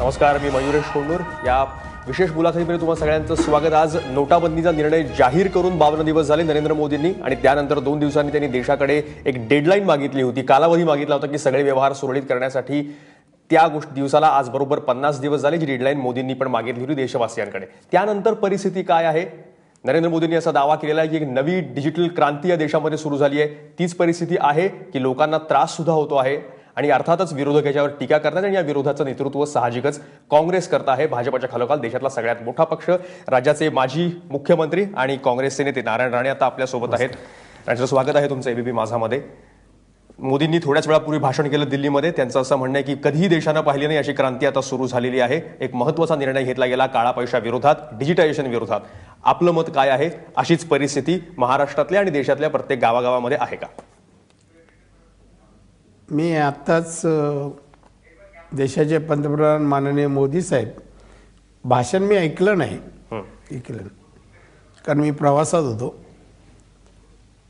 नमस्कार, मी मयुरेश कोंडूर. या विशेष मुलाखतीमध्ये तुम्हा सगळ्यांचं स्वागत. आज नोटाबंदीचा निर्णय जाहीर करून 52 दिवस झाले नरेंद्र मोदींनी, आणि त्यानंतर 2 दिवसांनी त्यांनी देशाकडे एक डेडलाईन मागितली होती, कालावधी मागितला होता की सगळे व्यवहार सुरळीत करण्यासाठी. त्या दिवसाला आज बरोबर 50 दिवस झाले, जी डेडलाईन मोदींनी पण मागितली होती देशवासियांकडे. त्यानंतर परिस्थिती काय आहे? नरेंद्र मोदींनी असा दावा केलेला आहे की एक नवी डिजिटल क्रांती या देशामध्ये सुरू झाली आहे. तीच परिस्थिती आहे की लोकांना त्रास सुद्धा होतो आहे, आणि अर्थातच विरोधक याच्यावर टीका करतात, आणि या विरोधाचं नेतृत्व साहजिकच काँग्रेस करत आहे. भाजपच्या खालोखाल देशातला सगळ्यात मोठा पक्ष, राज्याचे माजी मुख्यमंत्री आणि काँग्रेसचे नेते नारायण राणे आता आपल्या सोबत आहेत. त्यांचं स्वागत आहे तुमचं एबीपी माझामध्ये. मोदींनी थोड्याच वेळापूर्वी भाषण केलं दिल्लीमध्ये. त्यांचं असं म्हणणं आहे की कधीही देशानं पाहिली नाही अशी क्रांती आता सुरू झालेली आहे. एक महत्त्वाचा निर्णय घेतला गेला काळा पैसा विरोधात, डिजिटायझेशन विरोधात. आपलं मत काय आहे? अशीच परिस्थिती महाराष्ट्रातल्या आणि देशातल्या प्रत्येक गावागावामध्ये आहे का? मी आत्ताच देशाचे पंतप्रधान माननीय मोदी साहेब भाषण मी ऐकलं नाही, कारण मी प्रवासात होतो.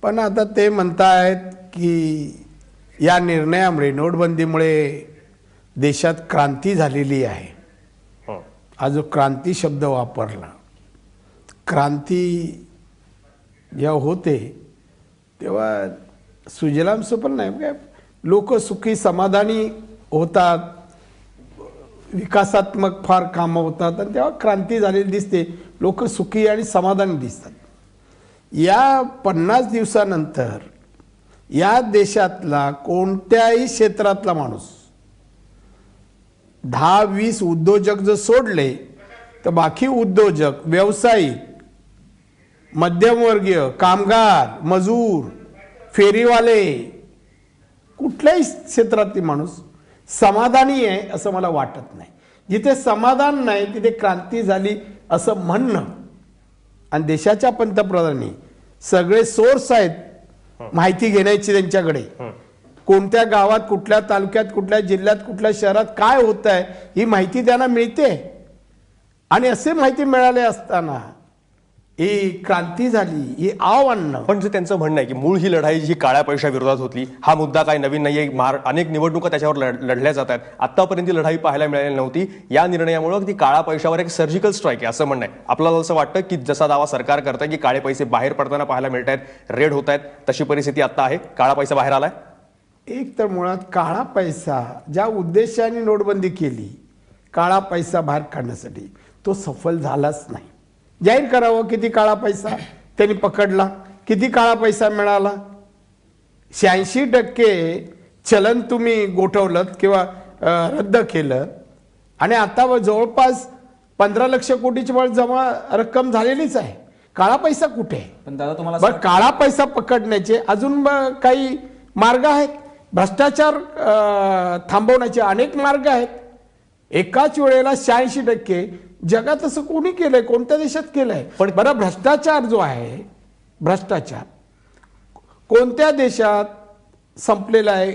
पण आता ते म्हणतायत की या निर्णयामुळे, नोटबंदीमुळे देशात क्रांती झालेली आहे. हा जो क्रांती शब्द वापरला, क्रांती जेव्हा होते तेव्हा सुजलाम सुफल नाही, काय लोक सुखी समाधानी होतात, विकासात्मक फार कामं होतात, आणि तेव्हा क्रांती झालेली दिसते. लोक सुखी आणि समाधानी दिसतात. या 50 दिवसानंतर या देशातला कोणत्याही क्षेत्रातला माणूस 10-20 उद्योजक जर सोडले तर बाकी उद्योजक, व्यावसायिक, मध्यमवर्गीय, कामगार, मजूर, फेरीवाले, कुठल्याही क्षेत्रातील माणूस समाधानी आहे असं मला वाटत नाही. जिथे समाधान नाही तिथे क्रांती झाली असं म्हणणं. आणि देशाच्या पंतप्रधानांनी सगळे सोर्स आहेत माहिती घेण्याची त्यांच्याकडे, कोणत्या गावात, कुठल्या तालुक्यात, कुठल्या जिल्ह्यात, कुठल्या शहरात काय होत आहे ही माहिती त्यांना मिळते. आणि असे माहिती मिळाले असताना ही क्रांती झाली, ही आव्हान. पण जे त्यांचं म्हणणं आहे की मूळ ही लढाई जी काळ्या पैशा विरोधात होती, हा मुद्दा काही नवीन नाहीये. अनेक निवडणुका त्याच्यावर लढल्या जात आहेत. आतापर्यंत लढाई पाहायला मिळालेली नव्हती. या निर्णयामुळे ती काळा पैशावर एक सर्जिकल स्ट्राईक आहे असं म्हणणं आहे. आपल्याला असं वाटतं की जसा दावा सरकार करतं की काळे पैसे बाहेर पडताना पाहायला मिळत आहेत, रेड होत आहेत, तशी परिस्थिती आता आहे? काळा पैसा बाहेर आलाय? एक तर मुळात काळा पैसा ज्या उद्देशाने नोटबंदी केली, काळा पैसा बाहेर काढण्यासाठी, तो सफल झालाच नाही. जाहीर करावं किती काळा पैसा त्यांनी पकडला, किती काळा पैसा मिळाला. 86% चलन तुम्ही गोठवलं किंवा रद्द केलं, आणि आता जवळपास 15 लक्ष कोटीची जमा रक्कम झालेलीच आहे. काळा पैसा कुठे आहे? पण दादा तुम्हाला काळा पैसा पकडण्याचे अजून काही मार्ग आहेत. भ्रष्टाचार थांबवण्याचे अनेक मार्ग आहेत. एकाच वेळेला 86% जगात असं कोणी केलंय? कोणत्या देशात केलंय? पण बरं, भ्रष्टाचार जो आहे, भ्रष्टाचार कोणत्या देशात संपलेला आहे?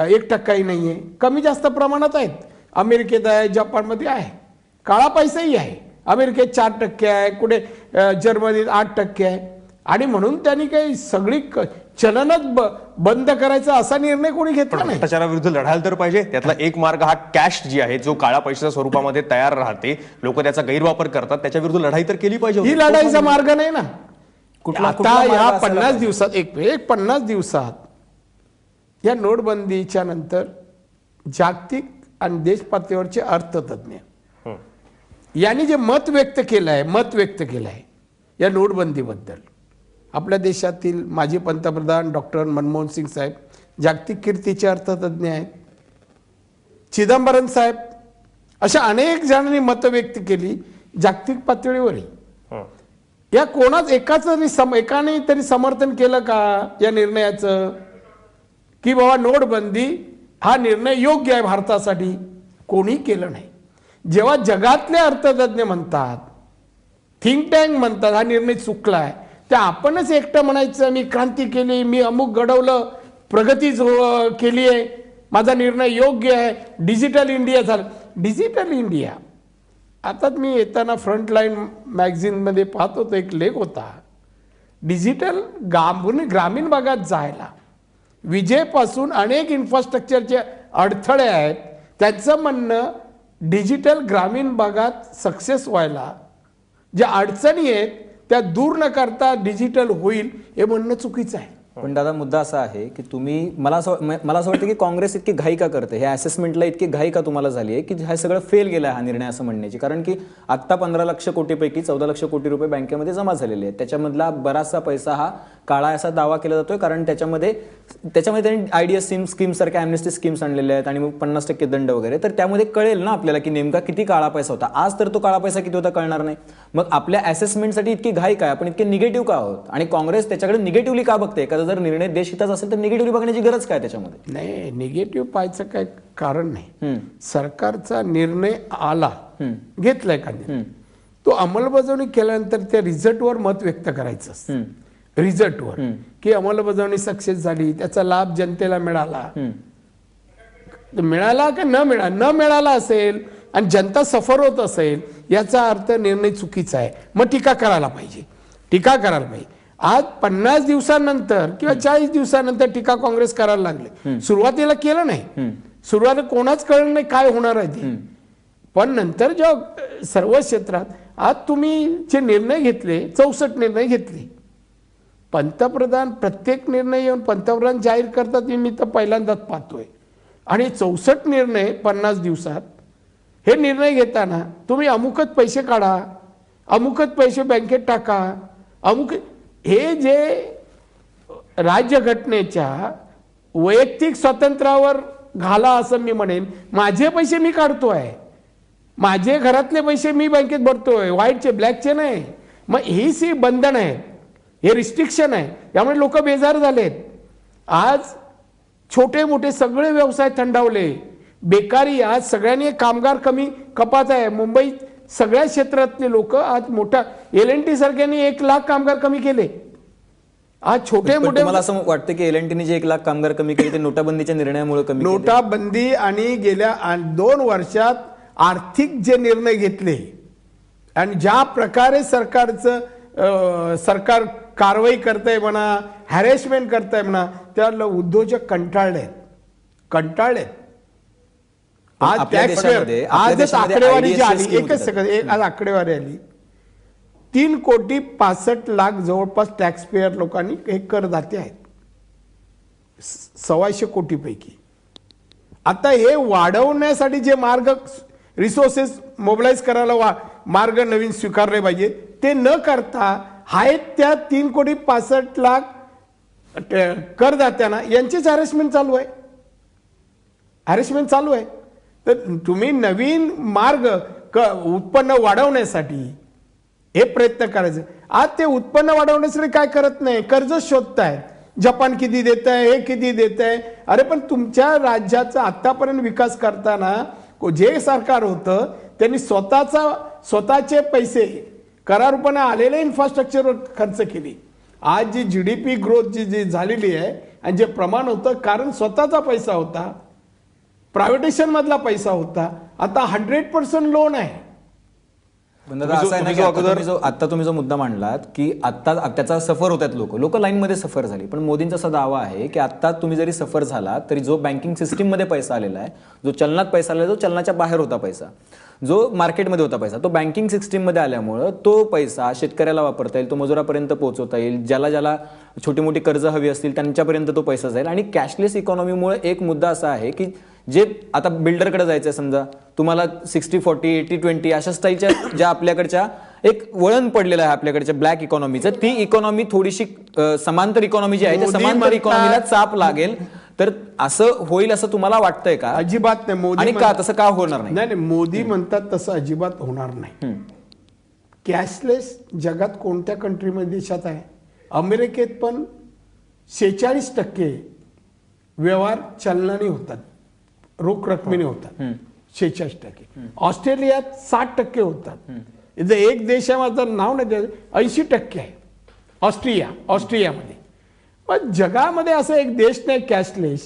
1%ही नाहीये, कमी जास्त प्रमाणात आहेत. अमेरिकेत आहे, जपानमध्ये आहे. काळा पैसाही आहे. अमेरिकेत 4% आहे, कुठे जर्मनीत 8% आहे. आणि म्हणून त्यांनी काही सगळी चलनच बंद करायचा असा निर्णय कोणी घेतला नाही. भ्रष्टाचाराविरुद्ध लढायला तर पाहिजे. त्यातला एक मार्ग हा कॅश जी आहे, जो काळा पैशाच्या स्वरूपामध्ये तयार राहते, लोक त्याचा गैरवापर करतात, त्याच्या विरुद्ध लढाई तर केली पाहिजे. ही लढाईचा मार्ग नाही ना. आता या 50 दिवसात, एक 50 दिवसात या नोटबंदीच्या नंतर जागतिक आणि देश पातळीवरचे अर्थतज्ञ यांनी जे मत व्यक्त केलं आहे या नोटबंदीबद्दल, आपल्या देशातील माजी पंतप्रधान डॉक्टर मनमोहन सिंग साहेब जागतिक कीर्तीचे अर्थतज्ञ आहेत, चिदंबरम साहेब, अशा अनेक जणांनी मतं व्यक्त केली जागतिक पातळीवरही. या कोणाच एकाने तरी समर्थन केलं का या निर्णयाचं, की बाबा नोटबंदी हा निर्णय योग्य आहे भारतासाठी? कोणी केलं नाही. जेव्हा जगातले अर्थतज्ञ म्हणतात, थिंक टँक म्हणतात हा निर्णय चुकला आहे, ते आपणच एकटं म्हणायचं मी क्रांती केली, मी अमुक घडवलं, प्रगती केली आहे, माझा निर्णय योग्य आहे, डिजिटल इंडिया झालं. डिजिटल इंडिया, आता मी येताना फ्रंटलाईन मॅगझिनमध्ये पाहत होतो, एक लेख होता, डिजिटल ग्रामीण भागात जायला विजेपासून अनेक इन्फ्रास्ट्रक्चरचे अडथळे आहेत. त्याचं म्हणणं डिजिटल ग्रामीण भागात सक्सेस व्हायला ज्या अडचणी आहेत त्या दूर न करता डिजिटल होईल हे म्हणणं चुकीचं आहे. पण दादा मुद्दा असा आहे की तुम्ही मला असं वाटतं की काँग्रेस इतकी घाई का करते, हे असेसमेंटला इतकी घाई का तुम्हाला झाली आहे की हे सगळं फेल गेलं आहे हा निर्णय असं म्हणण्याची. कारण की आत्ता 15 लाख कोटीपैकी 14 लाख कोटी रुपये बँकेमध्ये जमा झालेले आहेत. त्याच्यामधला बराचसा पैसा हा काळा असा दावा केला जातोय, कारण त्याच्यामध्ये त्यांनी आयडीएस स्कीम सारख्या अॅम्नेस्टी स्कीम्स आणलेल्या आहेत आणि मग 50% दंड वगैरे. तर त्यामध्ये कळेल ना आपल्याला की नेमका किती काळा पैसा होता. आज तर तो काळा पैसा किती होता कळणार नाही. मग आपल्या असेसमेंटसाठी इतकी घाई काय, आपण इतके निगेटिव्ह का आहोत आणि काँग्रेस त्याच्याकडे निगेटिव्हली का बघते. एखादा जर निर्णय देशहिताचा असेल तर निगेटिव्हली बघण्याची गरज काय त्याच्यामध्ये. नाही, निगेटिव्ह पाहायचं काय कारण नाही. सरकारचा निर्णय आला, घेतलाय का तो अंमलबजावणी केल्यानंतर त्या रिझल्टवर मत व्यक्त करायचं असतं. रिझल्टवर की अंमलबजावणी सक्सेस झाली, त्याचा लाभ जनतेला मिळाला, मिळाला का न मिळाला असेल आणि जनता सफर होत असेल याचा अर्थ निर्णय चुकीचा आहे, मग टीका करायला पाहिजे. आज 50 दिवसानंतर किंवा 40 दिवसानंतर टीका काँग्रेस करायला लागले. सुरुवातीला केलं नाही, सुरुवातीला कोणाच कळलं नाही काय होणार आहे ते. पण नंतर जेव्हा सर्व क्षेत्रात आज तुम्ही जे निर्णय घेतले, 64 निर्णय घेतले, पंतप्रधान प्रत्येक निर्णय येऊन पंतप्रधान जाहीर करतात मी तर पहिल्यांदाच पाहतोय. आणि 64 निर्णय 50 दिवसात हे निर्णय घेताना तुम्ही अमुकच पैसे काढा, अमुकच पैसे बँकेत टाका, अमुक हे जे राज्यघटनेच्या वैयक्तिक स्वातंत्र्यावर घाला असं मी म्हणेन. माझे पैसे मी काढतोय, माझे घरातले पैसे मी बँकेत भरतोय, व्हाईटचे ब्लॅकचे नाही. मग ही बंधन आहे, हे रिस्ट्रिक्शन आहे. त्यामुळे लोक बेजार झालेत. आज छोटे मोठे सगळे व्यवसाय थंडावले, बेकारी, आज सगळ्यांनी कामगार कमी कपात आहे. मुंबईत सगळ्या क्षेत्रातले लोक आज मोठा LNT सारख्यांनी 1 लाख कामगार कमी केले. आज छोटे मोठे. मला असं वाटतं की LNTने जे 1 लाख कामगार कमी केले ते नोटाबंदीच्या निर्णयामुळे कमी. नोटाबंदी आणि गेल्या 2 वर्षात आर्थिक जे निर्णय घेतले आणि ज्या प्रकारे सरकार कारवाई करताय म्हणा, हॅरेसमेंट करताय म्हणा, त्याला उद्योजक कंटाळलेत. आज आजच आकडेवारी जी आली, एकच सेकंद, आज आकडेवारी आली 3,65,00,000 जवळपास टॅक्स पेयर लोकांनी हे करदाते आहेत 1,200 कोटीपैकी. आता हे वाढवण्यासाठी जे मार्ग, रिसोर्सेस मोबिलाइज करायला मार्ग नवीन स्वीकारले पाहिजे, ते न करता आहेत त्या 3,65,00,000 करदात्यांना यांचीच हॅरेसमेंट चालू आहे. तर तुम्ही नवीन मार्ग उत्पन्न वाढवण्यासाठी हे प्रयत्न करायचे. आज ते उत्पन्न वाढवण्यासाठी काय करत नाही, कर्ज शोधतायत. जपान किती देत आहे, हे किती देत आहे. अरे पण तुमच्या राज्याचा आतापर्यंत विकास करताना जे सरकार होतं त्यांनी स्वतःचे पैसे करारूपाने आलेल्या इन्फ्रास्ट्रक्चरवर खर्च केली. आज जी GDP ग्रोथ जी झालेली आहे आणि जे प्रमाण होतं, कारण स्वतःचा पैसा होता, प्रायव्हेटेशन मधला पैसा होता. आता 100% लोन आहे. आता तुम्ही जो मुद्दा मांडलात की आता त्याचा सफर होतात लोक लाईनमध्ये सफर झाली. पण मोदींचा असा दावा आहे की आता तुम्ही जरी सफर झाला तरी जो बँकिंग सिस्टीम मध्ये पैसा आलेला आहे, जो चलनात पैसा आलेला, जो चलनाच्या बाहेर होता पैसा, जो मार्केटमध्ये होता पैसा, तो बँकिंग सिस्टीम मध्ये आल्यामुळं तो पैसा शेतकऱ्याला वापरता येईल, तो मजुरापर्यंत पोहोचवता येईल, ज्याला छोटी मोठी कर्ज हवी असतील त्यांच्यापर्यंत तो पैसा जाईल. आणि कॅशलेस इकॉनॉमीमुळे एक मुद्दा असा आहे की जे आता बिल्डरकडे जायचं, समजा तुम्हाला 60-40, 80-20 अशा स्टाईलच्या ज्या आपल्याकडच्या एक वळण पडलेलं आहे आपल्याकडच्या ब्लॅक इकॉनॉमीचं, ती इकॉनॉमी थोडीशी समांतर इकॉनॉमी जी आहे त्या समांतर इकॉनॉमीला चाप लागेल. तर असं होईल असं तुम्हाला वाटतंय का? अजिबात नाही. मोदी आणि का तसं का होणार नाही? नाही, मोदी म्हणतात तसं अजिबात होणार नाही. कॅशलेस जगात कोणत्या कंट्रीमध्ये देशात आहे? अमेरिकेत पण 46% व्यवहार चलनाने होतात, रोख रकमेने होतात 46%. ऑस्ट्रेलियात 60% होतात. इथं एक देशामध्ये नाव नाही, 80% आहे ऑस्ट्रियामध्ये. पण जगामध्ये असं एक देश नाही कॅशलेस.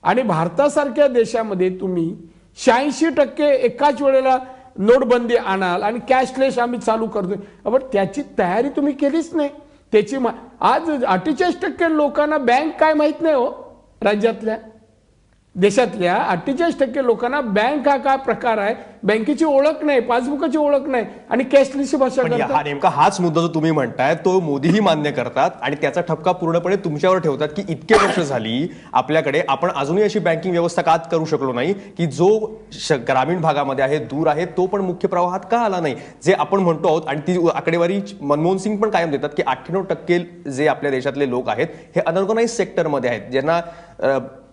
आणि भारतासारख्या देशामध्ये तुम्ही 86% एकाच वेळेला नोटबंदी आणाल आणि कॅशलेस आम्ही चालू करतोय. पण त्याची तयारी तुम्ही केलीच नाही. त्याची आज 48% लोकांना बँक काय माहित नाही हो राज्यातल्या. देशातल्या 48% लोकांना बँक हा काय प्रकार आहे, बँकेची ओळख नाही, पासबुकाची ओळख नाही आणि कॅशलेसची भाषा पण करतात. हा नेमका हाच मुद्दा जो तुम्ही म्हणताय तो मोदीही मान्य करतात आणि त्याचा ठपका पूर्णपणे तुमच्यावर ठेवतात की इतके वर्ष झाली आपल्याकडे, आपण अजूनही अशी बँकिंग व्यवस्था का करू शकलो नाही की जो ग्रामीण भागामध्ये आहे, दूर आहे, तो पण मुख्य प्रवाहात का आला नाही, जे आपण म्हणतो आहोत. आणि ती आकडेवारी मनमोहन सिंग पण कायम देतात की 98% जे आपल्या देशातले लोक आहेत हे अनऑर्गनाइज सेक्टरमध्ये आहेत, ज्यांना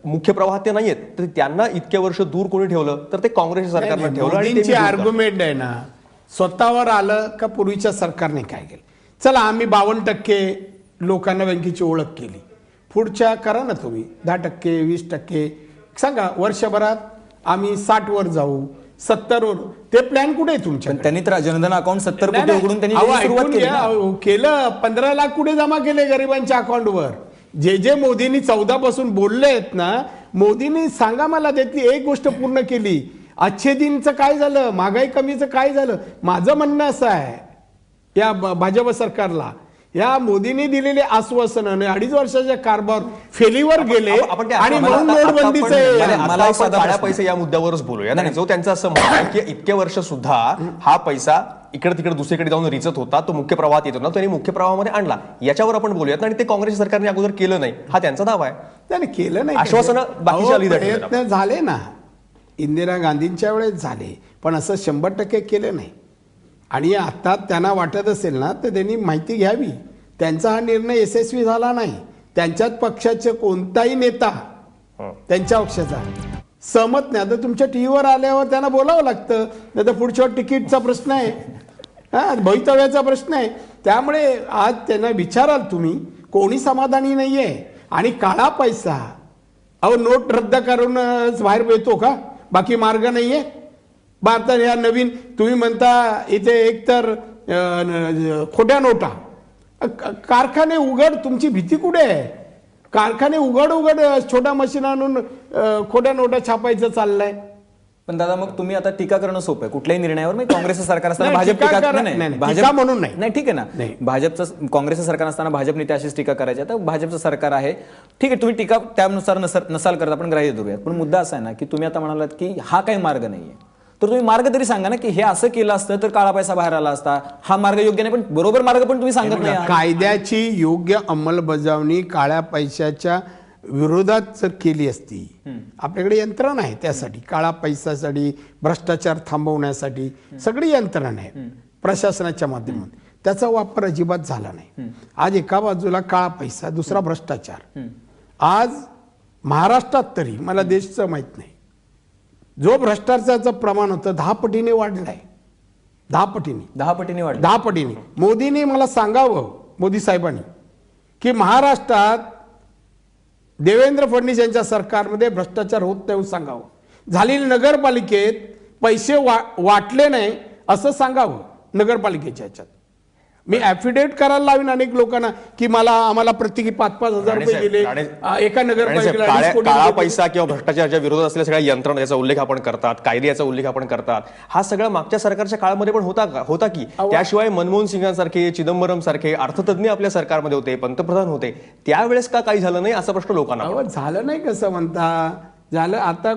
मुख्य प्रवाहात ते नाहीयेत, तर त्यांना इतके वर्ष दूर कोणी ठेवलं, तर ते काँग्रेस सरकारनं ठेवलं. आणि मोदींची ते आर्ग्युमेंट आहे ना, स्वतःवर आलं का पूर्वीच्या सरकारने काय केलं. चला आम्ही 52% लोकांना बँकेची ओळख केली, पुढच्या करा ना तुम्ही 10%, 20%, सांगा वर्षभरात आम्ही 60 वर जाऊ, 70 वर. ते प्लॅन कुठे आहे तुमच्या? पण त्यांनी तर जनधन अकाउंट 70 कोटी उघडून त्यांनी सुरुवात केली ना. केलं 15 लाख कुठे जमा केले गरिबांच्या अकाउंटवर. जे मोदींनी 14 पासून बोलले आहेत ना, मोदींनी सांगा मला त्यातली एक गोष्ट पूर्ण केली. अच्छे दिनचं काय झालं, महागाई कमीचं काय झालं. माझं म्हणणं असं आहे या भाजप सरकारला, या मोदींनी दिलेले आश्वासन 2.5 वर्षाच्या कारभार फेलीवर गेले आणि म्हणून नोटबंदीचं काळ्या पैसे या मुद्द्यावरच बोलूया. जो त्यांचं असं म्हणणं आहे की इतके वर्ष सुद्धा हा पैसा इकडे तिकडे दुसरीकडे जाऊन रिचत होता, तो मुख्य प्रवाहात येतो ना, त्यांनी मुख्य प्रवाहामध्ये आणला. याच्यावर आपण बोलूयात. आणि ते काँग्रेस सरकारने अगोदर केलं नाही हा त्यांचा दावा आहे. त्याने केलं नाही, आश्वासनं बाकीच्या प्रयत्न झाले ना, इंदिरा गांधींच्या वेळेस झाले, पण असं 100% केलं नाही. आणि आता त्यांना वाटत असेल ना तर त्यांनी माहिती घ्यावी. त्यांचा हा निर्णय यशस्वी झाला नाही. त्यांच्याच पक्षाचे कोणताही नेता त्यांच्या पक्षाचा सहमत नाही. आता तुमच्या टीव्हीवर आल्यावर त्यांना बोलावं लागतं, नाही तर पुढच्या तिकीटचा प्रश्न आहे, भवितव्याचा प्रश्न आहे. त्यामुळे आज त्यांना विचाराल तुम्ही, कोणी समाधानी नाहीये. आणि काळा पैसा नोट रद्द करून बाहेर येतो का, बाकी मार्ग नाहीये. भारतात या नवीन तुम्ही म्हणता इथे एकतर खोट्या नोटा, कारखाने उघड, तुमची भीती कुठे आहे. कारखाने उघड छोट्या मशीन आणून खोट्या नोटा छापायचं चाललंय. पण दादा मग तुम्ही आता टीका करणं सोपं आहे कुठल्याही निर्णयावर. मी काँग्रेसचं सरकार असताना भाजप टीका म्हणून नाही, ठीक आहे ना, भाजपचं काँग्रेसचं सरकार असताना भाजप नेते अशीच टीका करायची. आता भाजपचं सरकार आहे, ठीक आहे, तुम्ही टीका त्यानुसार नसाल करत, आपण ग्राह्य धरूयात. पण मुद्दा असा आहे ना की तुम्ही आता म्हणालात की हा काही मार्ग नाहीये, तर तुम्ही मार्ग तरी सांगा ना की हे असं केलं असतं तर काळा पैसा बाहेर आला असता. हा मार्ग योग्य नाही, पण बरोबर मार्ग पण तुम्ही सांगत नाही. कायद्याची योग्य अंमलबजावणी काळ्या पैशाच्या विरोधात जर केली असती, आपल्याकडे यंत्रणा आहे त्यासाठी, काळा पैशासाठी, भ्रष्टाचार थांबवण्यासाठी सगळी यंत्रणा आहे प्रशासनाच्या माध्यमातून. त्याचा वापर अजिबात झाला नाही. आज एका बाजूला काळा पैसा, दुसरा भ्रष्टाचार. आज महाराष्ट्रात तरी मला देशचं माहित नाही, जो भ्रष्टाचाराचं प्रमाण होतं 10 पटीने वाढलंय. 10 पटीने वाढलं. 10 पटीने. मोदींनी मला सांगावं, मोदी साहेबांनी, की महाराष्ट्रात देवेंद्र फडणवीस यांच्या सरकारमध्ये भ्रष्टाचार होत नाही सांगावं. झालेल्या नगरपालिकेत पैसे वाटले नाही असं सांगावं नगरपालिकेच्या ह्याच्यात. मी ऍफिडेव्हिट करायला लावीन अनेक लोकांना की आम्हाला प्रत्येकी 5-5 हजार रुपये दिले एका नगरपालिकेला. काळा पैसा किंवा भ्रष्टाचाराच्या विरोधात असलेल्या सगळ्या यंत्रणा याचा उल्लेख आपण करतात, कायद्याचा उल्लेख आपण करतात. हा सगळा मागच्या सरकारच्या काळामध्ये पण होता की. त्याशिवाय मनमोहन सिंगांसारखे, चिदंबरम सारखे अर्थतज्ञ आपल्या सरकारमध्ये होते, पंतप्रधान होते. त्यावेळेस का काही झालं नाही असा प्रश्न लोकांना. झालं नाही कसं म्हणता, झालं. आता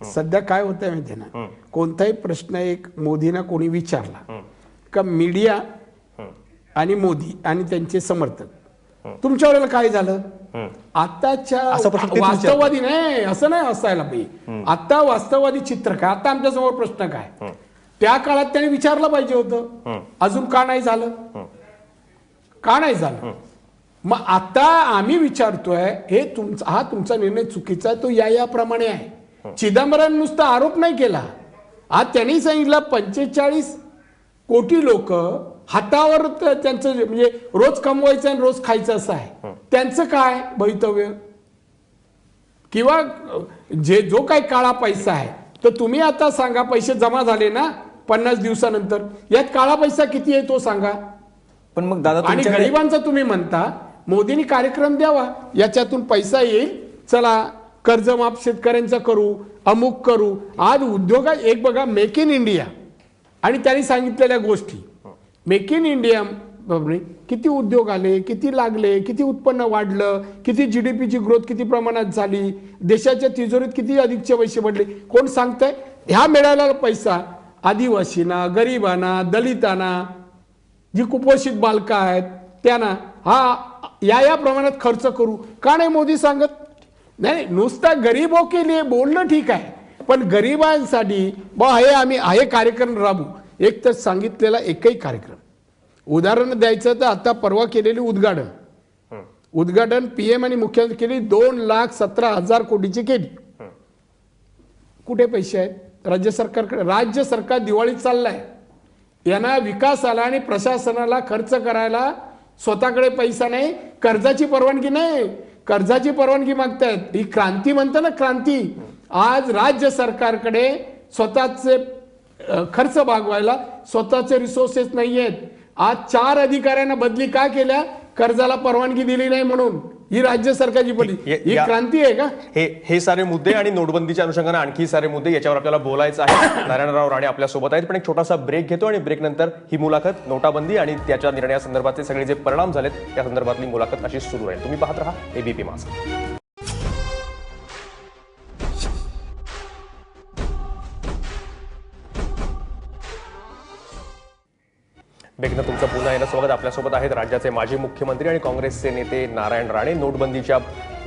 सध्या काय होतंय माहिती ना, कोणताही प्रश्न एक मोदींना कोणी विचारला का मीडिया आणि मोदी आणि त्यांचे समर्थक तुमच्या वेळेला काय झालं, आताच्या वास्तववादी नाही असं नाही असायला पाहिजे. आता वास्तववादी चित्र काय, आता आमच्या समोर प्रश्न काय, त्या काळात त्यांनी विचारलं पाहिजे होतं. अजून का नाही झालं, का नाही झालं. मग आता आम्ही विचारतोय, हे हा तुमचा निर्णय चुकीचा आहे, तो याप्रमाणे आहे. चिदंबरम नुसता आरोप नाही केला, आज त्यांनी सांगितलं 45 कोटी लोक हातावर त्यांचं म्हणजे रोज कमवायचं आणि रोज खायचं असं आहे. त्यांचं काय भवितव्य, किंवा जो काही काळा पैसा आहे तर तुम्ही आता सांगा, पैसे जमा झाले ना 50 दिवसानंतर, यात काळा पैसा किती आहे तो सांगा. पण मग दादा, आणि गरिबांचा तुम्ही म्हणता मोदींनी कार्यक्रम द्यावा, याच्यातून पैसा येईल, चला कर्जमाफ शेतकऱ्यांचा करू, अमुक करू. आज उद्योगात एक बघा, मेक इन इंडिया आणि त्यांनी सांगितलेल्या गोष्टी, मेक इन इंडिया बापरे, किती उद्योग आले, किती लागले, किती उत्पन्न वाढलं, किती जीडीपीची ग्रोथ किती प्रमाणात झाली, देशाच्या तिजोरीत किती अधिकचे पैसे पडले, कोण सांगतंय? ह्या मिळालेला पैसा आदिवासींना, गरिबांना, दलितांना, जी कुपोषित बालकं आहेत त्यांना या प्रमाणात खर्च करू का नाही मोदी सांगत? नाही, नुसता गरीबो के लिए बोलणं ठीक आहे, पण गरिबांसाठी हे आम्ही हे कार्यक्रम राबू. एक तर सांगितलेला एकही कार्यक्रम, उदाहरण द्यायचं तर आता परवा केलेली उद्घाटन पीएम आणि मुख्यमंत्री केली, 2,17,000 कोटीची केली. कुठे पैसे आहेत राज्य सरकारकडे? राज्य सरकार दिवाळीत चाललाय, यांना विकासाला आणि प्रशासनाला खर्च करायला स्वतःकडे पैसा नाही, कर्जाची परवानगी नाही, कर्जाची परवानगी मागतायत. ही क्रांती म्हणतं ना, क्रांती. आज राज्य सरकारकडे स्वतःचे खर्च भागवायला स्वतःचे रिसोर्सेस नाही आहेत. आज 4 अधिकाऱ्यांना बदली का केल्या? कर्जाला परवानगी दिली नाही म्हणून. ही राज्य सरकारची पद्धती, ही क्रांती आहे का? हे सारे मुद्दे आणि नोटबंदीच्या अनुषंगाने आणखी सारे मुद्दे याच्यावर आपल्याला बोलायचं आहे. नारायणराव राणे आपल्या सोबत आहेत, पण एक छोटासा ब्रेक घेतो आणि ब्रेक नंतर ही मुलाखत नोटाबंदी आणि त्याच्या निर्णयासंदर्भातले सगळे जे परिणाम झालेत त्या संदर्भातली मुलाखत अशी सुरू आहे. तुम्ही पाहत रहा एबीपी माझा. बेगनं तुमचं पुन्हा येणं स्वागत. आपल्यासोबत आहेत राज्याचे माजी मुख्यमंत्री आणि काँग्रेसचे नेते नारायण राणे. नोटबंदीच्या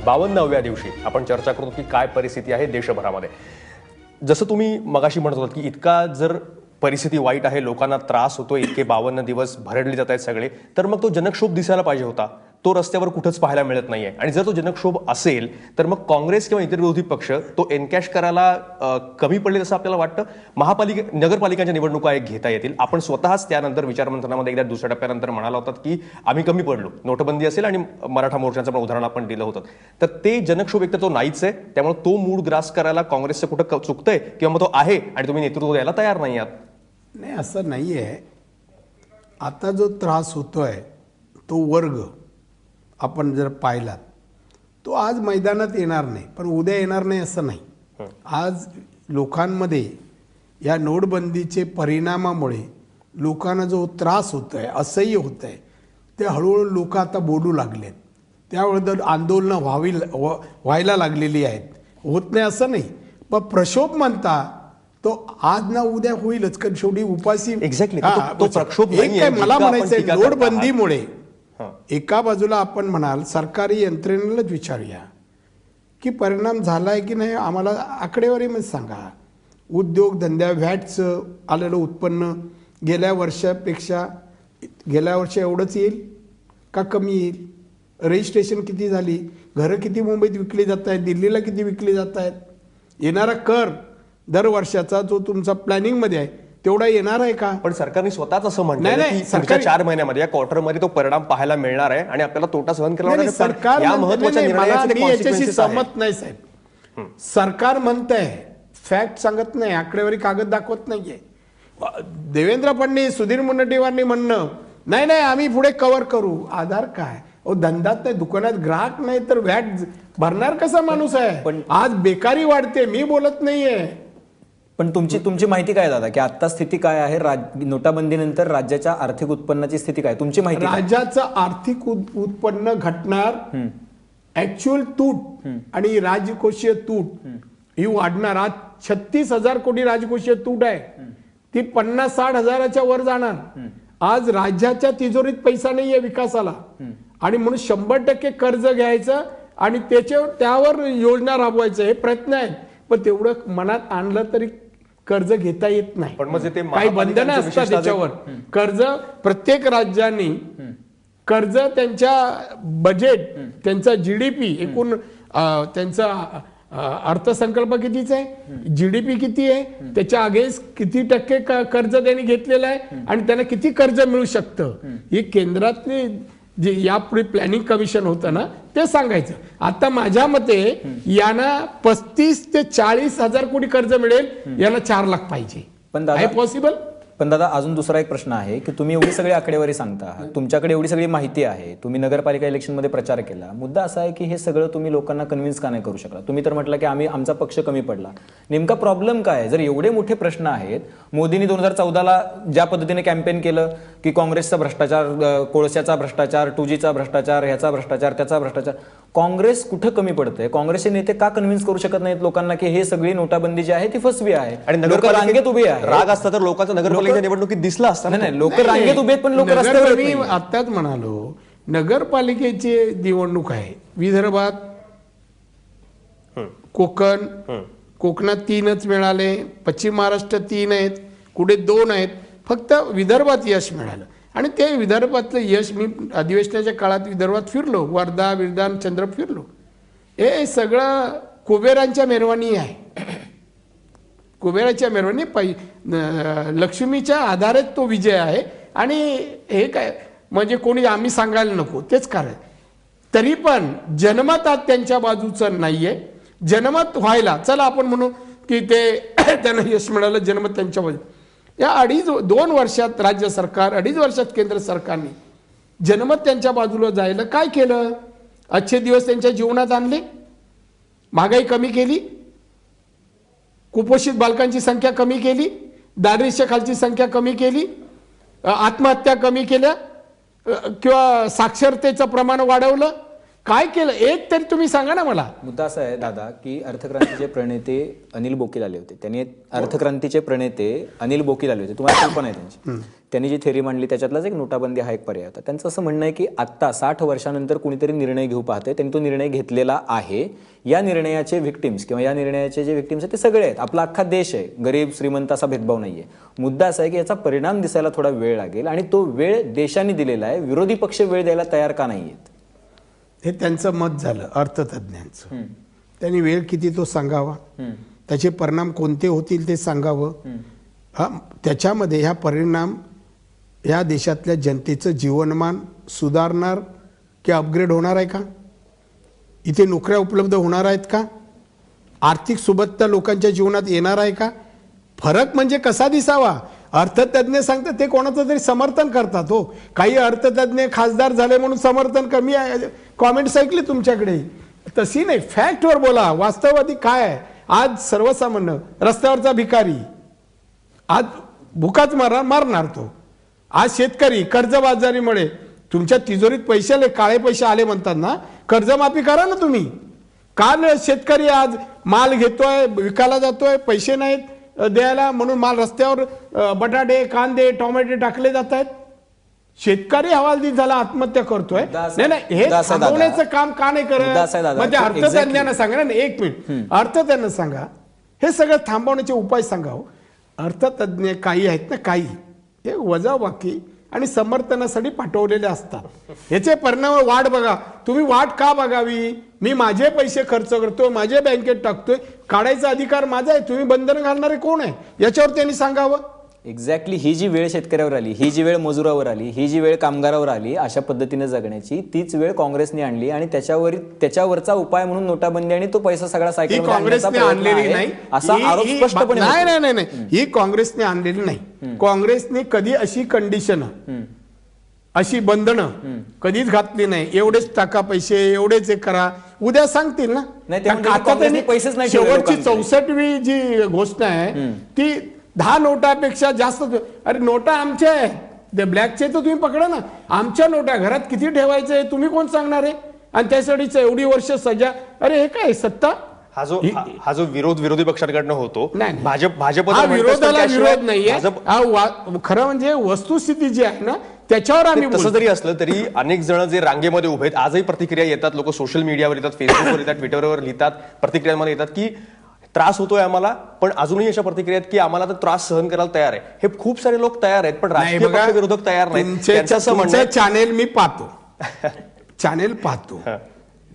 52व्या दिवशी आपण चर्चा करतो की काय परिस्थिती आहे देशभरामध्ये. जसं तुम्ही मगाशी म्हणत होतात की इतका जर परिस्थिती वाईट आहे, लोकांना त्रास होतो, इतके 52 दिवस भरडले जात आहेत सगळे, तर मग तो जनक्षोभ दिसायला पाहिजे होता. तो रस्त्यावर कुठंच पाहायला मिळत नाहीये. आणि जर तो जनक्षोभ असेल तर मग काँग्रेस किंवा इतर विरोधी पक्ष तो एनकॅश करायला कमी पडले असं आपल्याला वाटतं. नगरपालिकांच्या निवडणुका एक घेता येतील. आपण स्वतःच त्यानंतर विचारमंथनामध्ये एकदा दुसऱ्या टप्प्यानंतर म्हणाला होतात की आम्ही कमी पडलो, नोटबंदी असेल आणि मराठा मोर्चाचं पण उदाहरण आपण दिलं होतं. तर ते जनक्षोभ एक तर तो नाहीच आहे, त्यामुळे तो मूड ग्रास करायला काँग्रेसचं कुठं चुकतंय किंवा मग तो आहे आणि तुम्ही नेतृत्व द्यायला तयार नाही आहात? नाही, असं नाही आहे. आता जो त्रास होतोय तो वर्ग आपण जर पाहिलात तो आज मैदानात येणार नाही, पण उद्या येणार नाही असं नाही. आज लोकांमध्ये या नोटबंदीचे परिणामामुळे लोकांना जो त्रास होतोय, असह्य होतंय, ते हळूहळू लोक आता बोलू लागलेत. त्यावेळेस आंदोलनं व्हायला लागलेली आहेत. होत नाही असं नाही, पण प्रक्षोभ म्हणता तो आज ना उद्या होईलच, कारण शेवटी उपासी. एक्झॅक्टली, तो प्रक्षोभ मला म्हणायचंय, नोटबंदीमुळे एका बाजूला आपण म्हणाल सरकारी यंत्रणेलाच विचारूया की परिणाम झालाय की नाही, आम्हाला आकडेवारीमध्ये सांगा. उद्योगधंद्या व्हॅटचं आलेलं उत्पन्न गेल्या वर्षापेक्षा गेल्या वर्षी एवढंच येईल का कमी येईल? रजिस्ट्रेशन किती झाली? घरं किती मुंबईत विकली जात आहेत? दिल्लीला किती विकली जात आहेत? येणारा कर दर वर्षाचा जो तुमचा प्लॅनिंगमध्ये आहे तेवढा येणार आहे का? पण सरकारने स्वतःच असं म्हटलं की पुढच्या 4 महिन्यामध्ये या क्वार्टरमध्ये तो परिणाम पाहायला मिळणार आहे आणि आपल्याला तोटा सहन करावा लागेल. सरकार याच्याशी सहमत नाही साहेब. सरकार म्हणतंय, फॅक्ट सांगत नाही, आकडेवारी कागद दाखवत नाहीये. देवेंद्र फडणवीस, सुधीर मुनगंटीवारांनी म्हणणं नाही आम्ही पुढे कव्हर करू. आधार काय? धंदात नाही, दुकानात ग्राहक नाही तर व्हॅट भरणार कसा माणूस आहे? आज बेकारी वाढते, मी बोलत नाहीये. पण तुमची माहिती काय दादा, की आता स्थिती काय आहे? नोटाबंदीनंतर राज्याच्या आर्थिक उत्पन्नाची स्थिती काय तुमची माहिती? राज्याचं आर्थिक उत्पन्न घटणार, ऍक्च्युअल तूट आणि राजकोषीय तूट ही वाढणार. आज 36,000 कोटी राजकोषीय तूट आहे, ती 50-60 हजाराच्या वर जाणार. आज राज्याच्या तिजोरीत पैसा नाहीये विकासाला, आणि म्हणून 100% कर्ज घ्यायचं आणि त्यावर योजना राबवायचं हे प्रयत्न आहेत. पण तेवढं मनात आणलं तरी कर्ज घेता येत नाही. पण म्हणजे ते काही बंधनं असतात त्याच्यावर. कर्ज प्रत्येक राज्यांनी कर्ज त्यांच्या बजेट, त्यांचा जीडीपी, एकूण त्यांचा अर्थसंकल्प कितीचा आहे, जीडीपी किती आहे, त्याच्या अगेन्स्ट किती टक्के कर्ज त्यांनी घेतलेलं आहे आणि त्यांना किती कर्ज मिळू शकतं, ही केंद्रातली जे यापुढे प्लॅनिंग कमिशन होतं ना ते सांगायचं. आता माझ्या मते यांना 35 ते 40 हजार कोटी कर्ज मिळेल, यांना 4 लाख पाहिजे. पण आहे पॉसिबल? पण दादा अजून दुसरा एक प्रश्न आहे की तुम्ही एवढी सगळी आकडेवारी सांगता, तुमच्याकडे एवढी सगळी माहिती आहे, तुम्ही नगरपालिका इलेक्शनमध्ये प्रचार केला, मुद्दा असा आहे की हे सगळं तुम्ही लोकांना कन्व्हिन्स का नाही करू शकला? तुम्ही तर म्हटलं की आमचा पक्ष कमी पडला. नेमका प्रॉब्लेम काय आहे? जर एवढे मोठे प्रश्न आहेत, मोदींनी 2014ला ज्या पद्धतीने कॅम्पेन केलं की काँग्रेसचा भ्रष्टाचार, कोळशाचा भ्रष्टाचार, 2Gचा भ्रष्टाचार, ह्याचा भ्रष्टाचार, त्याचा भ्रष्टाचार, काँग्रेस कुठं कमी पडतंय? काँग्रेसचे नेते का कन्व्हिन्स करू शकत नाहीत लोकांना की हे सगळी नोटाबंदी जी आहे ती फसवी आहे आणि लोक रांगेत उभे आहे? राग असता तर लोकांचा नगरपालिका निवडणुकीत दिसला असता. नाही, लोक रांगेत उभे आहेत पण लोक रस्त्यावर मी येत नाहीत. आत्ताच म्हणालो, नगरपालिकेची निवडणूक आहे विदर्भात, कोकणात 3च मिळाले, पश्चिम महाराष्ट्र 3 आहेत, कुठे 2 आहेत, फक्त विदर्भात यश मिळालं. आणि ते विदर्भातलं यश, मी अधिवेशनाच्या काळात विदर्भात फिरलो, वर्धा, विरधान, चंद्रपूर फिरलो. हे सगळं कुबेरांच्या मेहरबानी आहे. कुबेराच्या मेहरबानी लक्ष्मीच्या आधारे तो विजय आहे. आणि हे काय म्हणजे कोणी आम्ही सांगायला नको, तेच कारण. तरी पण जनमत आज त्यांच्या बाजूचं नाहीये. जनमत व्हायला चला आपण म्हणू की ते त्यांना यश मिळालं, जनमत त्यांच्या बाजू. या 2 वर्षात राज्य सरकार, 2.5 वर्षात केंद्र सरकारने जनमत त्यांच्या बाजूला जायला काय केलं? अच्छे दिवस त्यांच्या जीवनात आणले, महागाई कमी केली, कुपोषित बालकांची संख्या कमी केली, दारिद्र्याखालची संख्या कमी केली, आत्महत्या कमी केल्या, किंवा साक्षरतेचं प्रमाण वाढवलं. काय केलं एक तरी तुम्ही सांगा ना मला. मुद्दा असा आहे दादा की अर्थक्रांतीचे प्रणेते अनिल बोकील आले होते. त्यांनी अर्थक्रांतीचे प्रणेते अनिल बोकील आले होते, तुम्हाला कल्पना आहे त्यांची. त्यांनी जी थेरी मांडली त्याच्यातलाच एक नोटाबंदी हा एक पर्याय होता. त्यांचं असं म्हणणं आहे की आत्ता 60 वर्षानंतर कुणीतरी निर्णय घेऊ पाहते, त्यांनी तो निर्णय घेतलेला आहे. या निर्णयाचे व्हिक्टिम्स किंवा या निर्णयाचे जे व्हिक्टिम्स आहेत ते सगळे आहेत. आपला अख्खा देश आहे, गरीब श्रीमंत असा भेदभाव नाहीये. मुद्दा असा आहे की याचा परिणाम दिसायला थोडा वेळ लागेल आणि तो वेळ देशाने दिलेला आहे. विरोधी पक्ष वेळ द्यायला तयार का नाहीयेत? हे त्यांचं मत झालं अर्थतज्ञांचं. त्यांनी वेळ किती तो सांगावा, त्याचे परिणाम कोणते होतील ते सांगावं. त्याच्यामध्ये ह्या परिणाम या देशातल्या जनतेचं जीवनमान सुधारणार की अपग्रेड होणार आहे का? इथे नोकऱ्या उपलब्ध होणार आहेत का? आर्थिक सुबत्ता लोकांच्या जीवनात येणार आहे का? फरक म्हणजे कसा दिसावा? अर्थतज्ञ सांगतात ते कोणाचं तरी समर्थन करतात. हो, काही अर्थतज्ञ खासदार झाले म्हणून समर्थन कमी आहे, कॉमेंट्स ऐकली तुमच्याकडे. तशी नाही, फॅक्टवर बोला. वास्तववादी काय आहे? आज सर्वसामान्य रस्त्यावरचा भिकारी आज भुकाच मारणार तो. आज शेतकरी कर्जबाजारीमुळे तुमच्या तिजोरीत पैसे आले, काळे पैसे आले म्हणतात ना, कर्जमाफी करा ना तुम्ही. काल शेतकरी आज माल घेतोय, विकायला जातोय, पैसे नाहीत द्यायला म्हणून माल रस्त्यावर बटाटे, कांदे, टोमॅटो टाकले जात आहेत. शेतकरी हवालदिल झाला, आत्महत्या करतोय. नाही, हे थांबवण्याचं काम का नाही करत? म्हणजे अर्थतज्ञांना सांगा ना, 1 मिनिट, अर्थतज्ञांना सांगा हे सगळं थांबवण्याचे उपाय सांगावं. अर्थतज्ञ काही आहेत ना, काही हे वजाबाकी आणि समर्थनासाठी पाठवलेले असतात. याचे परिणाम वाट बघा. तुम्ही वाट का बघावी? मी माझे पैसे खर्च करतोय, माझे बँकेत टाकतोय, काढायचा अधिकार माझा आहे. तुम्ही बंधन घालणारे कोण आहे याच्यावर त्यांनी सांगावं. एक्झॅक्टली ही जी वेळ शेतकऱ्यावर आली, ही जी वेळ मजुरावर आली, ही जी वेळ कामगारावर आली, अशा पद्धतीने जगण्याची तीच वेळ काँग्रेसने आणली आणि त्याच्यावरचा उपाय म्हणून नोटाबंदी आणि तो पैसा सगळा सायकल काँग्रेसने आणलेली नाही असा आरोप स्पष्टपणे. नाही, ही काँग्रेसने आणलेली नाही. काँग्रेसने कधी अशी कंडिशन, अशी बंधनं कधीच घातली नाही. एवढेच टाका पैसे, एवढेच करा, उद्या सांगतील ना. आता त्यांनी पैसेच नाही. शेवटची 64वी जी घोषणा आहे ती 10 नोटापेक्षा जास्त. अरे नोटा आमच्या आहे, ते ब्लॅकचे तर तुम्ही पकडा ना. आमच्या नोटा घरात किती ठेवायचे तुम्ही कोण सांगणार आहे? आणि त्यासाठीच एवढी वर्ष सजा. अरे हे काय सत्ता? हा जो विरोधी पक्षांकडनं होतो, भाजप विरोधाला विरोध नाहीये. खरं म्हणजे वस्तुस्थिती जी आहे ना त्याच्यावर आम्ही. तसं जरी असलं तरी अनेक जण जे रांगेमध्ये उभे आहेत आजही प्रतिक्रिया येतात. लोक सोशल मीडियावर येतात, फेसबुकवर येतात, ट्विटरवर लिहितात, प्रतिक्रियांमध्ये येतात की त्रास होतोय आम्हाला, पण अजूनही अशा प्रतिक्रिया आहेत की आम्हाला तर त्रास सहन करायला तयार आहे. हे खूप सारे लोक तयार आहेत, पण राजकीय पक्ष विरोधक तयार नाहीत. चॅनेल मी पाहतो, चॅनेल पाहतो,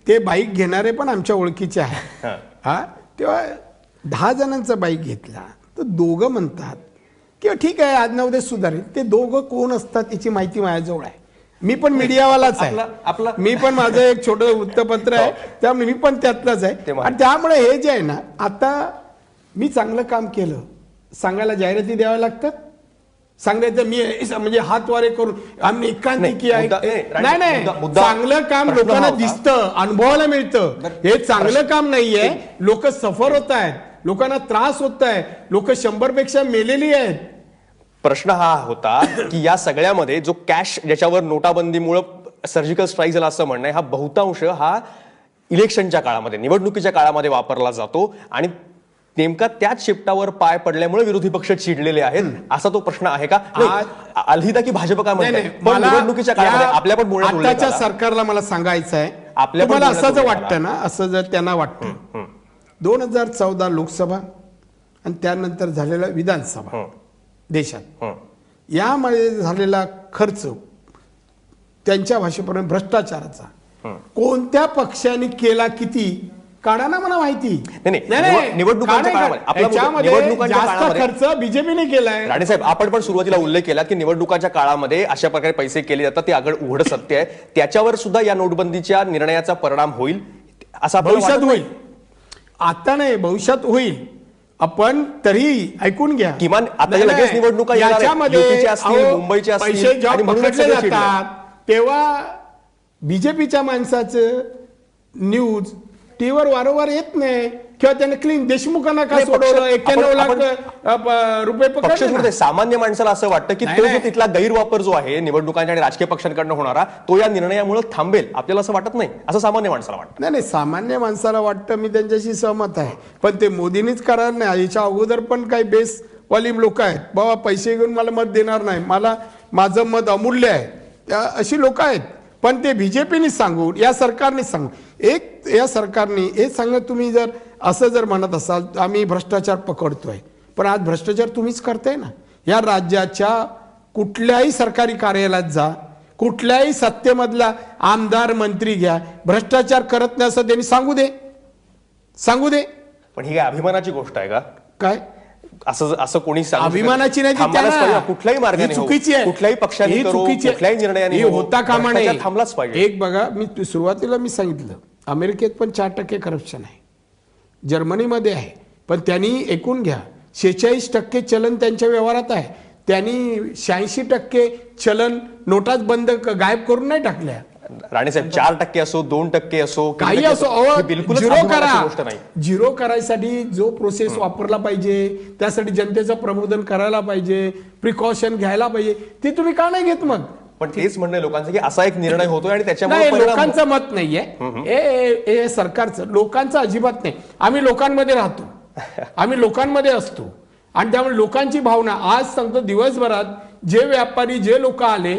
ते बाईक घेणारे पण आमच्या ओळखीचे आहे. तेव्हा 10 जणांचा बाईक घेतला तर 2 म्हणतात की ठीक आहे आज ना उद्या सुधारेल. ते 2 कोण असतात याची माहिती माझ्याजवळ आहे. मी पण मीडियावालाच आहे, मी पण माझं एक छोटं वृत्तपत्र आहे, त्यामुळे मी पण त्यातलाच आहे. आणि त्यामुळे हे जे आहे ना, आता मी चांगलं काम केलं सांगायला जाहिराती द्याव्या लागतात. सांगायचं मी म्हणजे हात वारे करून आम्ही एकांतिकी आहे नाही नाही मुद्दा- चांगलं काम प्रश्न लोकांना हा होता. दिसतं अनुभवायला मिळतं हे चांगलं काम नाहीये लोक सफर होत आहेत लोकांना त्रास होत आहे लोक 100 पेक्षा मेलेली आहेत प्रश्न हा होता की या सगळ्यामध्ये जो कॅश ज्याच्यावर नोटाबंदीमुळे सर्जिकल स्ट्राईक झाला असं म्हणणं आहे, हा बहुतांश हा इलेक्शनच्या काळामध्ये निवडणुकीच्या काळामध्ये वापरला जातो आणि नेमका त्याच शिफ्टावर पाय पडल्यामुळे विरोधी पक्ष चिडलेले आहेत असा तो प्रश्न आहे का? अलहिदा की भाजप काय म्हणते पण निवडणुकीच्या काळामध्ये आपल्या पण बोलण्यात उल्लेख आताच्या आला. सरकारला मला सांगायचं आहे आपल्या पण तुम्हाला असं जर बोलण्यात वाटतं ना असं जर त्यांना वाटतं 2014 लोकसभा आणि त्यानंतर झालेला विधानसभा देशात यामध्ये झालेला खर्च त्यांच्या भाषेप्रमाणे भ्रष्टाचाराचा कोणत्या पक्षाने केला किती काढा ना मला माहिती निवडणुकांच्या काळामध्ये आपला त्याच्यामध्ये निवडणुकांच्या जास्त काळामध्ये खर्च बीजेपीने केलाय राणेसाहेब आपण पण सुरुवातीला उल्लेख केला की निवडणुकांच्या काळामध्ये अशा प्रकारे पैसे केले जातात ते आगळ उघड सत्य आहे त्याच्यावर सुद्धा या नोटबंदीच्या निर्णयाचा परिणाम होईल असं आपल्याला भविष्यात वाटत नाही? होईल आता नाही भविष्यात होईल आपण तरी ऐकून घ्या किमान आता नाही, लगेच नाही. निवडणुका येणार आहेत. याच्यामध्ये युतीच्या असतील, अहो, मुंबईच्या असतील पैसे जेव्हा आणि म्हणूनच पकडले सगळे चिडले. जातात तेव्हा बीजेपीच्या माणसाचं न्यूज टीव्हीवर वारंवार येत नाही किंवा त्याने क्लीन देशमुखांना का नाही, सोडवलं पक्ष- 91 लाख रुपये पक्ष पकडले सोडून ना. दे, सामान्य माणसाला असं वाटतं की नाही, तो जो नाही. तिथला गैरवापर जो आहे निवडणुकांच्या आणि राजकीय पक्षांकडनं होणारा तो या निर्णयामुळे थांबेल आपल्याला असं वाटत नाही असं सामान्य माणसाला वाटतं. नाही नाही सामान्य माणसाला वाटतं मी त्यांच्याशी सहमत आहे पण ते मोदींनीच करार नाही याच्या अगोदर पण काही बेसवाली लोक आहेत बाबा पैसे घेऊन मला मत देणार नाही मला माझं मत अमूल्य आहे अशी लोक आहेत पण ते बीजेपीने सांगू या सरकारने सांगू एक या सरकारने हे सांगा तुम्ही जर असं जर म्हणत असाल आम्ही भ्रष्टाचार पकडतोय पण आज भ्रष्टाचार तुम्हीच करताय ना या राज्याच्या कुठल्याही सरकारी कार्यालयात जा कुठल्याही सत्तेमधला आमदार मंत्री घ्या भ्रष्टाचार करत नाही असं त्यांनी सांगू दे पण ही काय अभिमानाची गोष्ट आहे का? काय असं असं कोणी सांगू शकत अभिमानाची नाही ती थांबायलाच त्यांना. पाहिजे. कुठल्याही मार्गाने ही हो. चुकीची आहे कुठल्याही पक्षाने ही करो, चुकीची आहे. कुठल्याही निर्णयाने ही हो. होता कामा भ्रष्टाचार नये थांबलाच पाहिजे. एक बघा मी सुरुवातीला मी सांगितलं अमेरिकेत पण 4% करप्शन आहे जर्मनीमध्ये आहे पण त्यांनी ऐकून घ्या 46% चलन त्यांच्या व्यवहारात आहे त्यांनी 86% चलन नोटाच बंद गायब करून नाही टाकल्या राणेसाहेब 4% असो 2% असो काही किती असो टक्के असो, ही बिलकुलच झिरो अभिमानाची गोष्ट करा नाही. झिरो करायसाठी जो प्रोसेस वापरला पाहिजे त्यासाठी जनतेचं प्रबोधन करायला पाहिजे प्रिकॉशन घ्यायला पाहिजे ते तुम्ही का नाही घेत मग पण तेच म्हणणं आहे लोकांचं की असा एक निर्णय होतोय आणि त्याच्यामुळे नाही परिणाम होतो. लोकांचं मत नाहीये हे सरकारचं लोकांचं अजिबात नाही आम्ही लोकांमध्ये राहतो आम्ही लोकांमध्ये असतो आणि त्यामुळे लोकांची भावना आज सांगतो दिवसभरात जे व्यापारी जे लोक आले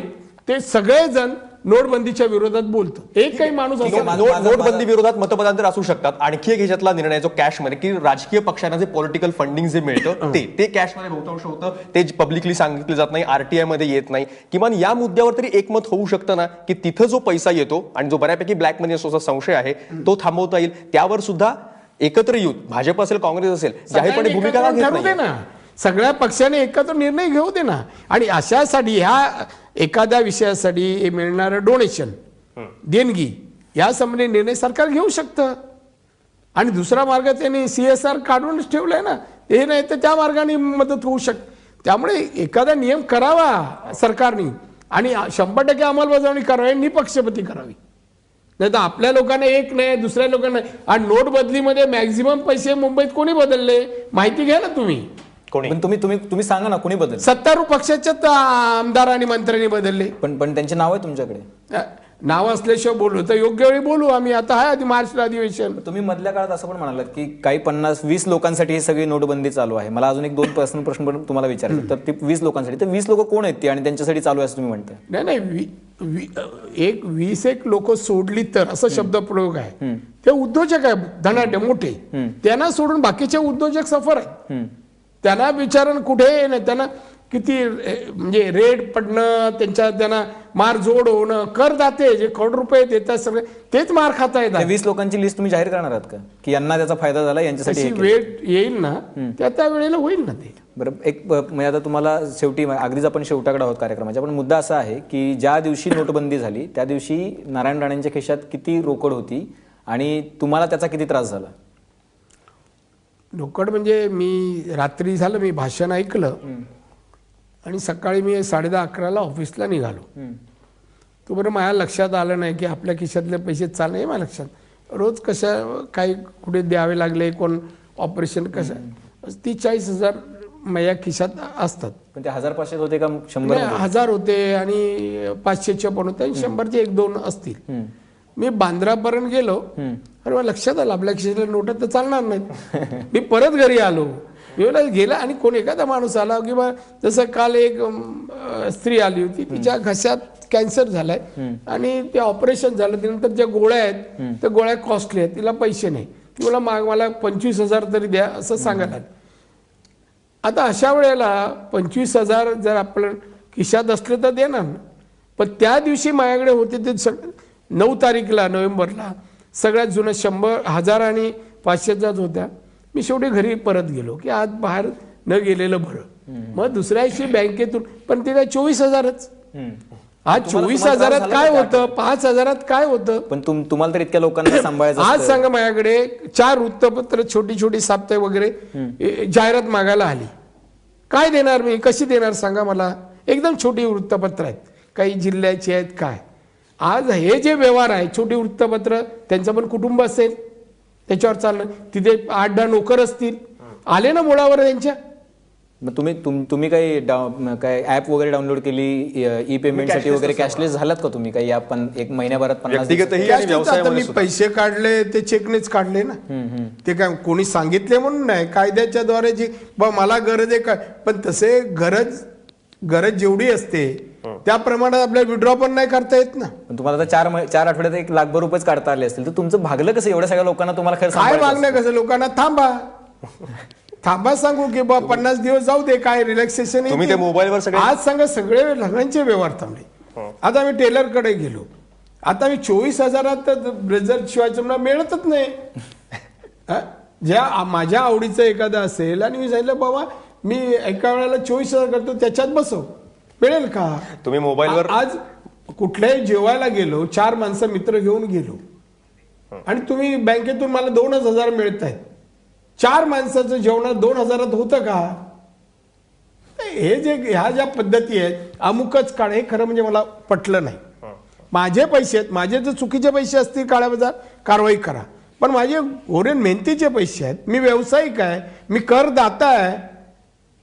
ते सगळेजण नोटबंदीच्या विरोधात बोलतो एक काही माणूस असं नाही. नोटबंदी विरोधात मतपदांतर असू शकतात आणखी एक ह्याच्यातला निर्णय जो कॅशमध्ये की राजकीय पक्षांना जे पॉलिटिकल फंडिंग जे मिळतं ते कॅशमध्ये बहुतांश होतं ते पब्लिकली सांगितलं जात नाही आरटीआय मध्ये येत नाही किमान या मुद्द्यावर तरी एकमत होऊ शकतं ना की तिथं जो पैसा येतो आणि जो बऱ्यापैकी ब्लॅक मनी असतो असा संशय आहे तो थांबवता येईल त्यावर सुद्धा एकत्र येऊन भाजप असेल काँग्रेस असेल जाहीरपणे भूमिका का घेत ठरवू दे नाही? ना सगळ्या पक्षाने एकत्र निर्णय घेऊ दे ना आणि अशासाठी ह्या एखाद्या विषयासाठी मिळणारं डोनेशन देणगी या संबंधी निर्णय सरकार घेऊ शकतं आणि दुसरा मार्ग त्यांनी CSR काढूनच ठेवलाय ना हे नाही तर त्या मार्गाने मदत होऊ शकते त्यामुळे एखादा नियम करावा सरकारने आणि 100% अंमलबजावणी करावी निपक्षपाती करावी नाही तर आपल्या लोकांना एक नाही दुसऱ्या लोकांना आणि नोटबदलीमध्ये मॅक्झिमम पैसे मुंबईत कोणी बदलले माहिती घ्या ना तुम्ही कोणी पण तुम्ही सांगा ना कोणी बदल सत्तारूढ पक्षाच्याच आमदार आणि मंत्र्यांनी बदलले पण त्यांचे नाव आहे तुमच्याकडे नाव असल्याशिवाय बोलू तर योग्य वेळी बोलू आम्ही आता आहे आधी मार्च अधिवेशन तुम्ही मधल्या काळात असं पण म्हणालात की काही 50-20 लोकांसाठी ही सगळी नोटबंदी चालू आहे मला अजून एक 2 पर्सनल प्रश्न पण तुम्हाला विचारायचे तर ते 20 लोकांसाठी तर 20 लोक कोण आहेत ती आणि त्यांच्यासाठी चालू आहे असं तुम्ही म्हणताय नाही 20 लोक सोडली तर असं शब्द प्रयोग आहे ते उद्योजक आहे धनाढ्य मोठे त्यांना सोडून बाकीचे उद्योजक सफर आहेत त्यांना विचारण कुठे नाही त्यांना किती म्हणजे रेट पडणं त्यांना मार जोड होणं करदाते जे करोड रुपये देतात सगळे तेच मार खाता येतात 20 लोकांची लिस्ट तुम्ही जाहीर करणार आहात का की यांना त्याचा फायदा झाला यांच्यासाठी अशी वेळ येईल ना त्या वेळेला होईल ना ते बरं एक म्हणजे आता तुम्हाला शेवटी अगदीच आपण शेवटाकडे आहोत कार्यक्रमाच्या पण मुद्दा असा आहे की ज्या दिवशी नोटबंदी झाली त्या दिवशी नारायण राणेंच्या खिशात किती रोकड होती आणि तुम्हाला त्याचा किती त्रास झाला रोकड म्हणजे मी रात्री झालं मी भाषण ऐकलं आणि सकाळी मी 10:30-11ला ऑफिसला निघालो. तो बरं माझ्या लक्षात आलं नाही की आपल्या खिशातले पैसे चालले माझ्या लक्षात. रोज कशा काही कुठे द्यावे लागले, कोण ऑपरेशन कसं 30-40 हजार माझ्या खिशात असतात. पण ते 1500 होते का 100? 1000 होते आणि 500च्या पण होते आणि 100चे 1-2 असतील. मी बांद्रापर्यंत गेलो आणि मला लक्षात आलं आपल्या खिशातल्या नोटा तर चालणार नाहीत. मी परत घरी आलो. मी गेला आणि कोण एखादा माणूस आला किंवा जसं काल एक स्त्री आली होती, तिच्या घशात कॅन्सर झालाय आणि ते ऑपरेशन झालं, त्यानंतर ज्या गोळ्या आहेत त्या गोळ्या कॉस्टली आहेत, तिला पैसे नाही. ती मला 25,000 तरी द्या असं सांगायला. आता अशा वेळेला 25,000 जर आपलं खिशात असले तर देणार ना. पण त्या दिवशी माझ्याकडे होते ते 9 तारीखला नोव्हेंबरला सगळ्यात जुनं 100,000 आणि 500च्याच होत्या. मी शेवटी घरी परत गेलो की आज बाहेर न गेलेलं बरं. मग दुसऱ्या दिवशी बँकेतून पण ते काय 24,000च. आज 24,000 काय होतं, 5,000 काय होतं. पण तुम्हाला तर इतक्या लोकांना सांभाळायचं आज सांगा माझ्याकडे 4 वृत्तपत्र छोटी छोटी साप्ताहिक वगैरे जाहिरात मागायला आली. काय देणार मी, कशी देणार सांगा मला. एकदम छोटी वृत्तपत्र आहेत, काही जिल्ह्याची आहेत. काय आज हे जे व्यवहार आहे छोटी वृत्तपत्र, त्यांचं पण कुटुंब असेल त्याच्यावर चालणं. तिथे 8-10 नोकर असतील, आले ना मुळावर त्यांच्या. मग तुम्ही काही काय ऍप वगैरे डाउनलोड केली ई पेमेंटसाठी वगैरे? कॅशलेस झालात का तुम्ही काही या 1 महिन्याभरात 50 व्यक्तिगतही आणि आता मी पैसे काढले ते चेकनेच काढले ना. ते काय कोणी सांगितले म्हणून नाही, कायद्याच्या द्वारे जी मला गरज आहे काय. पण तसे गरज जेवढी असते त्या प्रमाणात आपल्याला विड्रॉ पण नाही करता येत ना. तुम्हाला आता 4 आठवड्यात 1 लाखभर रुपयेच काढता आले असतील, तर तुमचं भागलं कसं एवढ्या सगळ्या लोकांना तुम्हाला खरं काय मागणं कसं. लोकांना थांबा सांगू की 50 दिवस जाऊ दे, काय रिलॅक्सेशन. तुम्ही ते मोबाईलवर सगळे आज सांगा सगळे लग्नांचे व्यवहार थांबले. आता मी टेलरकडे गेलो, आता मी 24,000 ब्लेझर शिवायचं मला मिळतच नाही. ज्या माझ्या आवडीचं एखादं असेल आणि मी सांगितलं बाबा मी एका वेळेला 24,000 करतो, त्याच्यात बसव, मिळेल का. तुम्ही मोबाईलवर आज कुठल्याही जेवायला गेलो, 4 माणसं मित्र घेऊन गेलो आणि तुम्ही बँकेतून मला 2,000 मिळत आहेत. 4 माणसाचं जेवणात 2,000 होतं का. हे जे ह्या ज्या पद्धती आहेत अमुकच काळ, हे खरं म्हणजे मला पटलं नाही. माझे पैसे आहेत, माझे जर चुकीचे पैसे असतील काळ्या बाजार कारवाई करा. पण माझे ओरेन मेहनतीचे पैसे आहेत, मी व्यावसायिक आहे, मी करदाता आहे.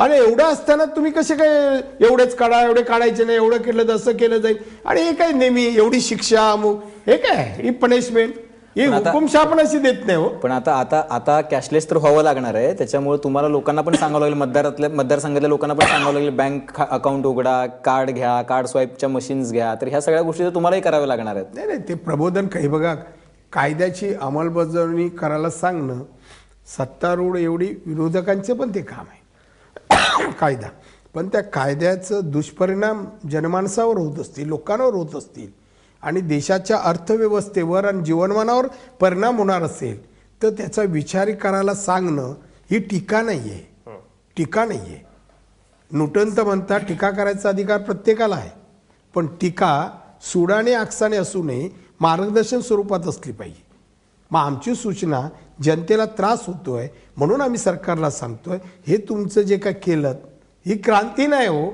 आणि एवढं असताना तुम्ही कसे काय एवढेच काढा, एवढे काढायचे नाही, एवढं केलं तर असं केलं जाईल. आणि हे काय नेहमी एवढी शिक्षा अमुक, हे काय ही पनिशमेंट, ही हुकुमशाह पण अशी देत नाही हो. पण आता कॅशलेस तर व्हावं लागणार आहे. त्याच्यामुळे तुम्हाला लोकांना पण सांगावं लागेल, मतदारसंघातल्या लोकांना पण सांगावं लागेल बँक अकाउंट उघडा, कार्ड घ्या, कार्ड स्वाईपच्या मशीन्स घ्या. तर ह्या सगळ्या गोष्टी तुम्हालाही कराव्या लागणार आहेत. नाही ते प्रबोधन काही बघा, कायद्याची अंमलबजावणी करायला सांगणं सत्तारूढ एवढी विरोधकांचे पण ते काम आहे कायदा. पण त्या कायद्याचं दुष्परिणाम जनमानसावर होत असतील, लोकांवर होत असतील आणि देशाच्या अर्थव्यवस्थेवर आणि जीवनमानावर परिणाम होणार असेल तर त्याचा विचार करायला सांगणं ही टीका नाही आहे. टीका नाही आहे. न्यूटन तर म्हणतात टीका करायचा अधिकार प्रत्येकाला आहे, पण टीका सुडाने आकसाने असू नये, मार्गदर्शन स्वरूपात असली पाहिजे. मग आमची सूचना जनतेला त्रास होतोय म्हणून आम्ही सरकारला सांगतोय हे तुमचं जे काय केलं ही क्रांती नाही हो,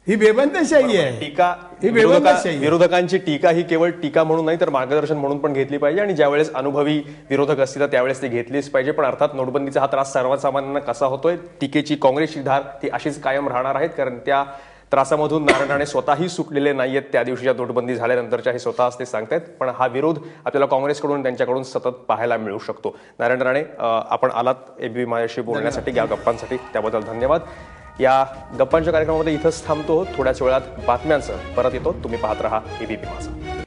ही बेबंदशाही आहे. टीका ही बेबंदशाही. विरोधकांची टीका ही केवळ टीका म्हणून नाही तर मार्गदर्शन म्हणून पण घेतली पाहिजे. आणि ज्यावेळेस अनुभवी विरोधक असतील त्यावेळेस ती घेतलीच पाहिजे. पण अर्थात नोटबंदीचा हा त्रास सर्वसामान्यांना कसा होतोय, टीकेची काँग्रेसची धार ती अशीच कायम राहणार आहेत. कारण त्या त्रासामधून नारायण राणे स्वतःही सुटलेले नाहीयेत. त्या दिवशीच्या नोटबंदी झाल्यानंतरच्या हे स्वतःच ते सांगतायत. पण हा विरोध आपल्याला काँग्रेसकडून त्यांच्याकडून सतत पाहायला मिळू शकतो. नारायण राणे, आपण आलात एबीपी माझ्याशी बोलण्यासाठी, या गप्पांसाठी, त्याबद्दल धन्यवाद. या गप्पांच्या कार्यक्रमामध्ये इथंच थांबतो. थोड्याच वेळात बातम्यांसह परत येतो. तुम्ही पाहत रहा एबीपी माझा.